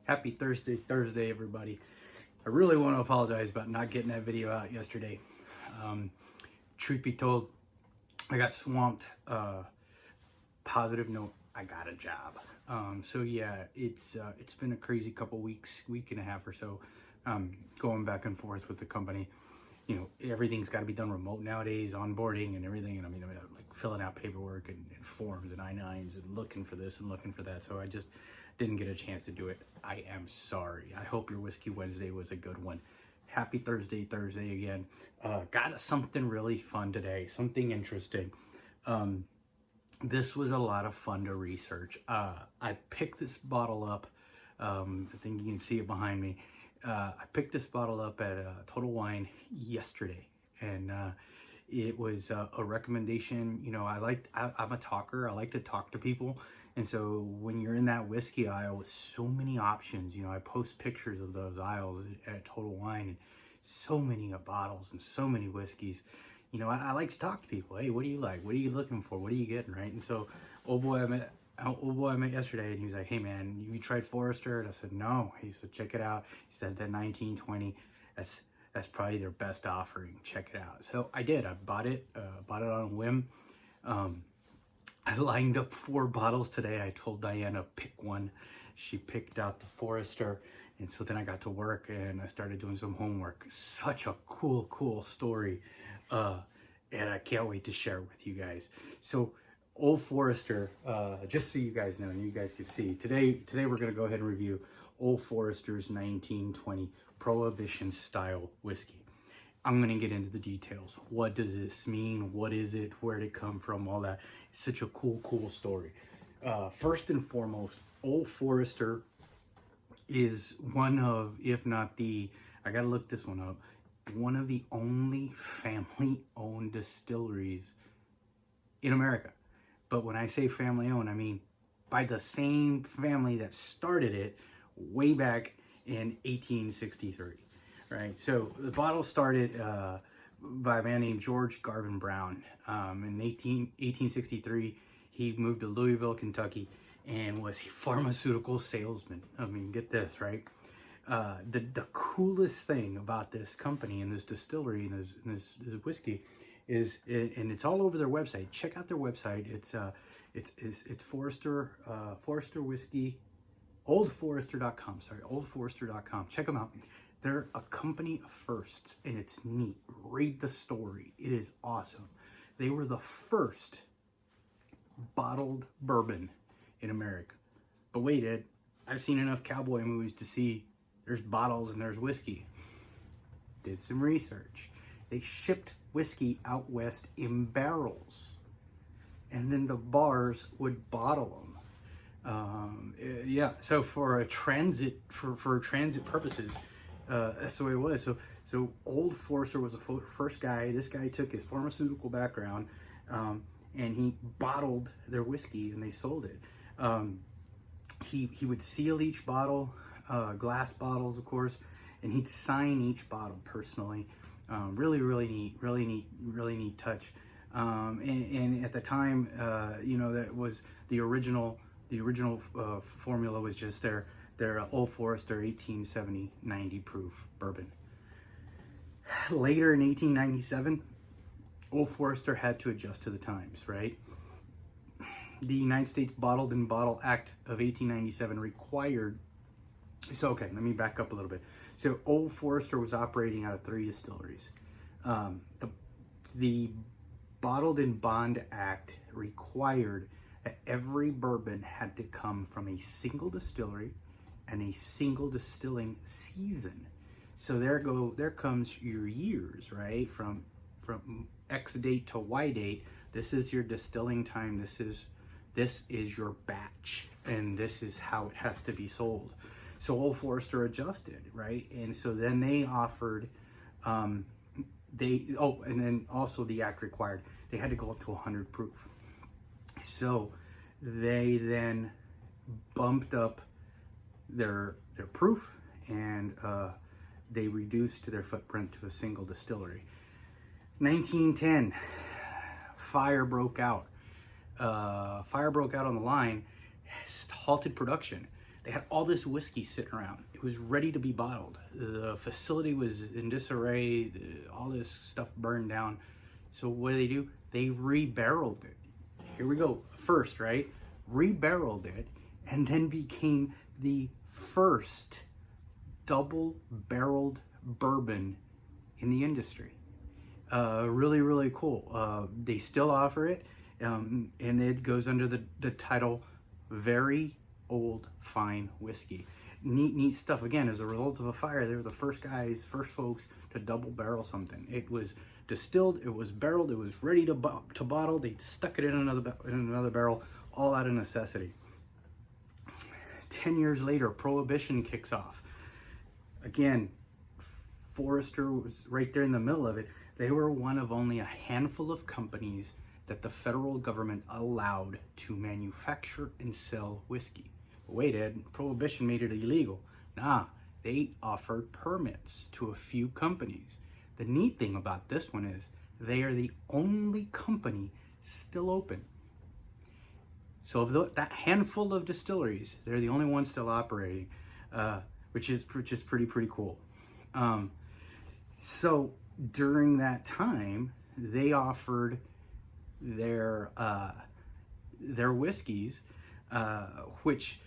Happy Thursday, everybody. I really want to apologize about not getting that video out yesterday. Truth be told, I got swamped. Positive note, I got a job. So yeah, it's been a crazy couple weeks, week and a half or so, going back and forth with the company. You know, everything's got to be done remote nowadays, onboarding and everything. And I'm like filling out paperwork and forms and I-9s and looking for this and looking for that. So I just didn't get a chance to do it. I am sorry. I hope your Whiskey Wednesday was a good one. Happy Thursday again. Got something really fun today, something interesting. This was a lot of fun to research. I picked this bottle up. I think you can see it behind me. I picked this bottle up at Total Wine yesterday, and it was a recommendation. You know, I'm a talker. I like to talk to people, and so when you're in that whiskey aisle with so many options, you know, I post pictures of those aisles at Total Wine, and so many bottles and so many whiskeys. You know, I like to talk to people. Hey, what do you like? What are you looking for? What are you getting, right? And so, old boy I met yesterday, and he was like, hey man, you tried Forester? And I said, no. He said, check it out. He said, that 1920, that's probably their best offering. Check it out. So I did. I bought it on a whim. I lined up 4 bottles today. I told Diana, pick one. She picked out the Forester. And so then I got to work and I started doing some homework. Such a cool story. And I can't wait to share it with you guys. So Old Forester, just so you guys know and you guys can see, today we're going to go ahead and review Old Forester's 1920 Prohibition style whiskey. I'm going to get into the details. What does this mean? What is it? Where did it come from? All that. It's such a cool story. First and foremost, Old Forester is one of, if not the, I got to look this one up, one of the only family-owned distilleries in America. But when I say family-owned, I mean by the same family that started it way back in 1863, right? So the bottle started by a man named George Garvin Brown. In 1863, he moved to Louisville, Kentucky, and was a pharmaceutical salesman. I mean, get this, right? The coolest thing about this company and this distillery and this whiskey is, and it's all over their website. Check out their website. It's Forester, Forester Whiskey, oldforester.com. Sorry, oldforester.com. Check them out. They're a company of firsts, and it's neat. Read the story. It is awesome. They were the first bottled bourbon in America. But wait, Ed, I've seen enough cowboy movies to see there's bottles and there's whiskey. Did some research. They shipped whiskey out west in barrels, and then the bars would bottle them. Yeah, so for transit purposes, that's the way it was. So Old Forester was the first guy. This guy took his pharmaceutical background, and he bottled their whiskey and they sold it. He would seal each bottle, glass bottles, of course, and he'd sign each bottle personally. Really neat touch. And at the time, you know, that was the original formula was just their Old Forester 1870 90 proof bourbon. Later in 1897, Old Forester had to adjust to the times, right? The United States Bottled in Bottle Act of 1897 required. So, okay, let me back up a little bit. So, Old Forester was operating out of 3 distilleries. The Bottled in Bond Act required that every bourbon had to come from a single distillery and a single distilling season. So there comes your years, right? From X date to Y date. This is your distilling time. This is your batch, and this is how it has to be sold. So Old Forester adjusted, right? And so then they offered, and then also the act required, they had to go up to 100 proof. So they then bumped up their proof, and they reduced their footprint to a single distillery. 1910, fire broke out. Fire broke out on the line, halted production. They had all this whiskey sitting around. It was ready to be bottled. The facility was in disarray. All this stuff burned down. So what do? They re-barreled it. Here we go. First, right? Re-barreled it, and then became the first double-barreled bourbon in the industry. Really, really cool. They still offer it, and it goes under the title Very Old Fine Whiskey. Neat stuff. Again, as a result of a fire, they were the first folks to double barrel something. It was distilled, it was barreled, it was ready to bottle. They stuck it in another barrel, all out of necessity. 10 years later, Prohibition kicks off. Again, Forrester was right there in the middle of it. They were one of only a handful of companies that the federal government allowed to manufacture and sell whiskey. But wait, Ed, Prohibition made it illegal. Nah, they offered permits to a few companies. The neat thing about this one is they are the only company still open. So of that handful of distilleries, they're the only ones still operating, which is pretty cool. So during that time, they offered their whiskeys, which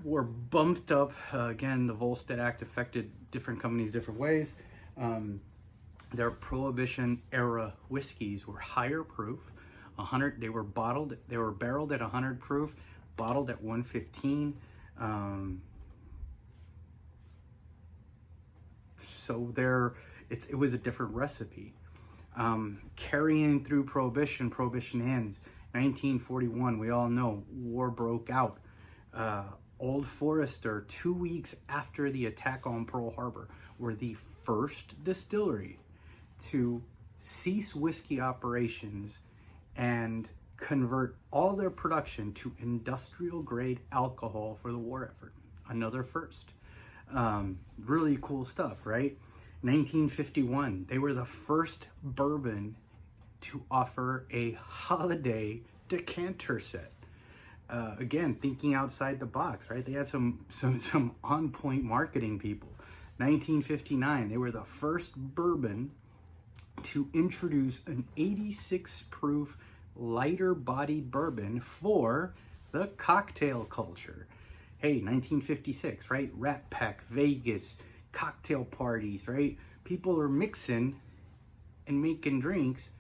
were bumped up. Again, the Volstead Act affected different companies different ways. Their Prohibition era whiskeys were higher proof. 100. They were barreled at 100 proof, bottled at 115. So it was a different recipe. Carrying through Prohibition ends. 1941, we all know, war broke out. Old Forester, 2 weeks after the attack on Pearl Harbor, were the first distillery to cease whiskey operations and convert all their production to industrial grade alcohol for the war effort. Another first. Really cool stuff, right? 1951, they were the first bourbon to offer a holiday decanter set. Again, thinking outside the box, right? They had some on-point marketing people. 1959, they were the first bourbon to introduce an 86 proof lighter bodied bourbon for the cocktail culture. Hey, 1956, right? Rat Pack, Vegas, cocktail parties, right? People are mixing and making drinks.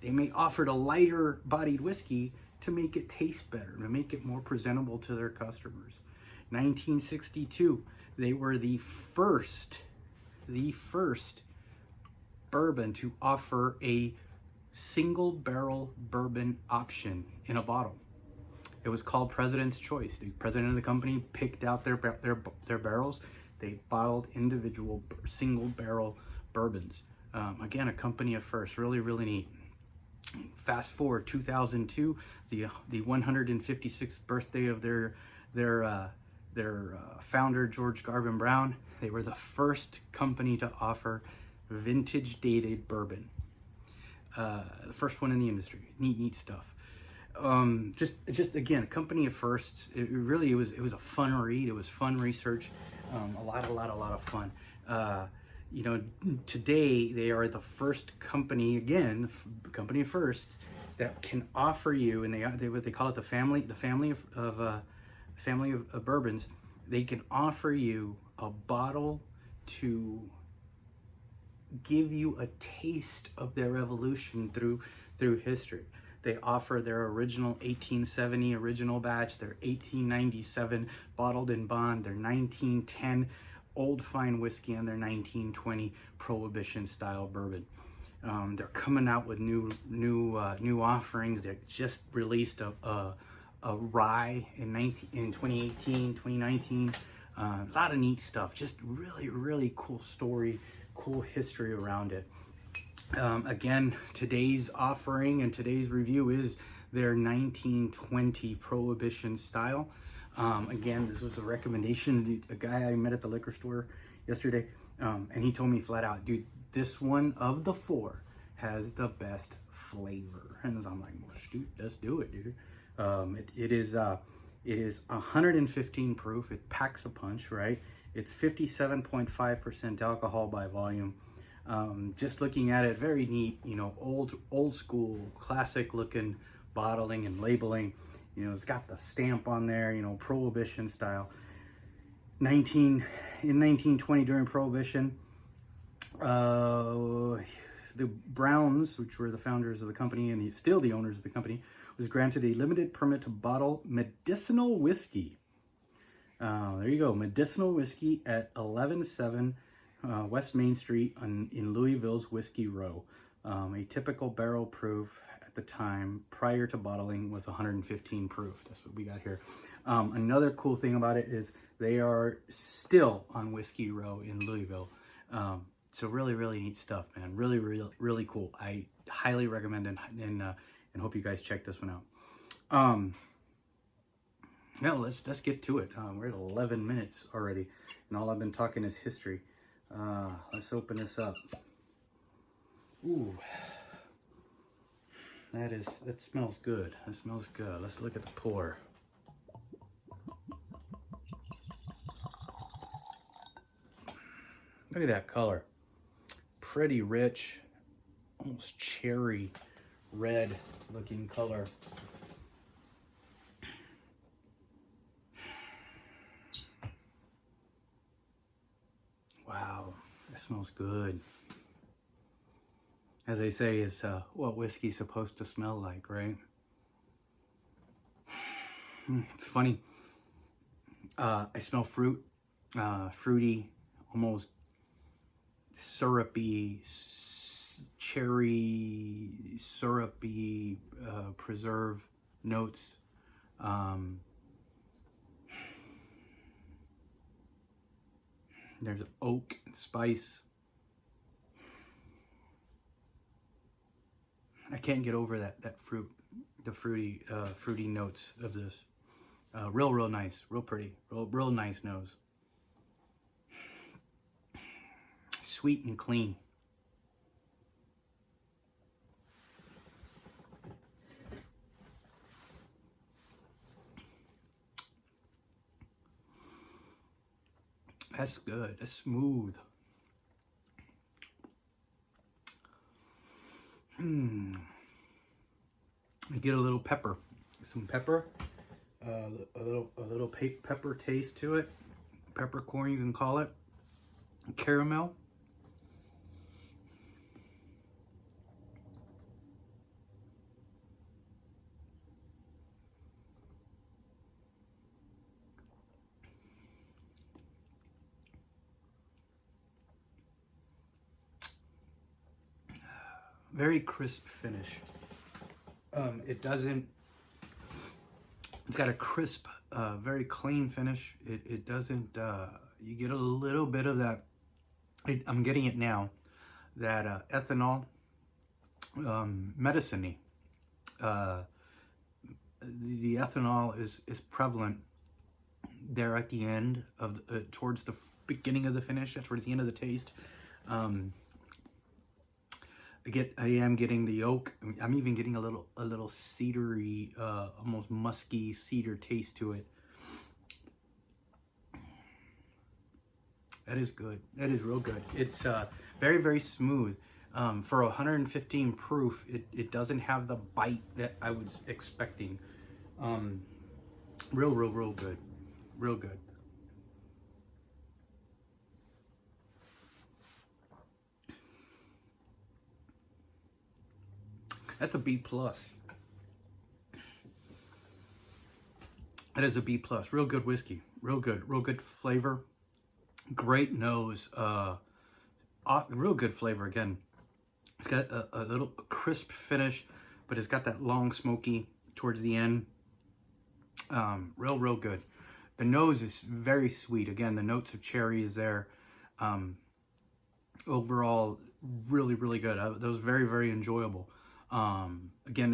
They may offer a lighter bodied whiskey to make it taste better, to make it more presentable to their customers. 1962, they were the first bourbon to offer a single barrel bourbon option in a bottle. It was called President's Choice. The president of the company picked out their barrels. They bottled individual single barrel bourbons. Again, a company of first. Really, really neat. Fast forward 2002, the 156th birthday of their founder, George Garvin Brown. They were the first company to offer vintage dated bourbon. The first one in the industry. Neat stuff. Just again, a company of firsts. It was a fun read. It was fun research. A lot of fun. Today they are the first company, again, company of firsts, that can offer you, and they what they call it, the family of bourbons. They can offer you a bottle to give you a taste of their evolution through history. They offer their original 1870 original batch, their 1897 bottled in bond, their 1910 old fine whiskey, and their 1920 Prohibition style bourbon. They're coming out with new offerings. They just released a rye in 2018, 2019. A lot of neat stuff. Just really cool story, cool history around it. Again, today's offering and today's review is their 1920 Prohibition style. Again, this was a recommendation. A guy I met at the liquor store yesterday, and he told me flat out, dude, this one of the four has the best flavor. And I'm like, well, shoot, let's do it, dude. It is 115 proof. It packs a punch, right? It's 57.5% alcohol by volume. Just looking at it, very neat, you know, old school, classic looking bottling and labeling. You know, it's got the stamp on there, you know, Prohibition style. In 1920, during Prohibition, the Browns, which were the founders of the company and still the owners of the company, was granted a limited permit to bottle medicinal whiskey. There you go, medicinal whiskey at 117 West Main Street in Louisville's Whiskey Row. A typical barrel proof at the time prior to bottling was 115 proof. That's what we got here. Another cool thing about it is they are still on Whiskey Row in Louisville. So really, really neat stuff, man. Really, really, really cool. I highly recommend and hope you guys check this one out. Yeah, let's get to it. We're at 11 minutes already, and all I've been talking is history. Let's open this up. Ooh, that smells good. That smells good. Let's look at the pour. Look at that color. Pretty rich, almost cherry red looking color. Wow, that smells good. As they say, it's what whiskey's supposed to smell like, right? It's funny. I smell fruit, fruity, almost syrupy, cherry, syrupy, preserve notes. There's oak and spice. I can't get over that fruit, the fruity notes of this. Real nice, real pretty, real nice nose. Sweet and clean. That's good. That's smooth. I get a little pepper, some pepper, a little pepper taste to it. Peppercorn, you can call it. Caramel. Very crisp finish. It's got a crisp, very clean finish. It doesn't, you get a little bit of that, I'm getting it now, that ethanol, medicine-y. The ethanol is prevalent there at the end of, towards the beginning of the finish, towards the end of the taste. I am getting the oak. I'm even getting a little cedary, almost musky cedar taste to it. That is good. That is real good. It's very, very smooth. For 115 proof, it doesn't have the bite that I was expecting. Real good. Real good. That's a B+. That is a B+. Real good whiskey. Real good flavor. Great nose. Real good flavor again. It's got a little crisp finish, but it's got that long smoky towards the end. Real good. The nose is very sweet. Again, the notes of cherry is there. Overall, really good. That was very enjoyable. Again,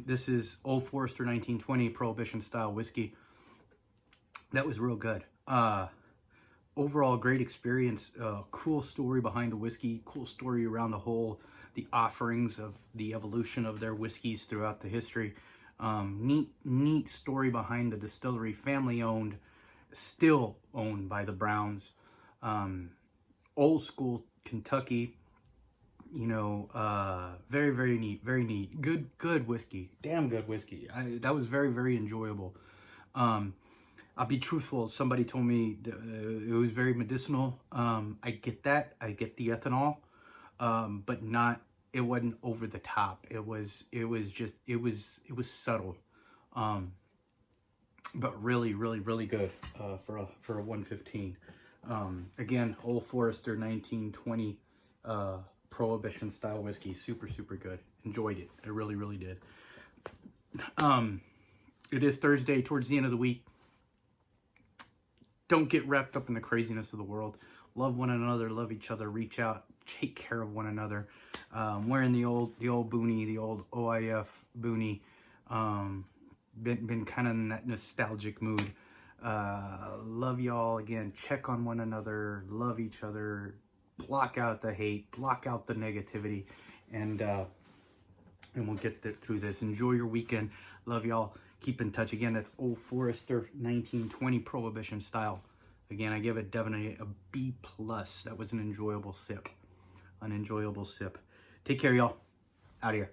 this is Old Forester 1920 Prohibition style whiskey. That was real good. Overall, great experience. Cool story behind the whiskey. Cool story around the offerings of the evolution of their whiskeys throughout the history. Neat story behind the distillery, family owned, still owned by the Browns. Old school Kentucky, very neat, very neat. Good whiskey, damn good whiskey. That was very enjoyable. I'll be truthful. Somebody told me it was very medicinal. I get that. I get the ethanol, but not. It wasn't over the top. It was subtle, but really good for a 115. Again, Old Forester 1920 Prohibition style whiskey. Super good. Enjoyed it. I really did. It is Thursday, towards the end of the week. Don't get wrapped up in the craziness of the world. Love one another, love each other, reach out, take care of one another. Wearing the old boonie, the old OIF boonie. Been kind of in that nostalgic mood. Love y'all again. Check on one another, love each other, block out the hate, block out the negativity, and we'll get through this. Enjoy your weekend. Love y'all. Keep in touch. Again, that's Old Forester 1920 Prohibition style. Again, I give it definitely a B+. That was an enjoyable sip. Take care, y'all. Out of here.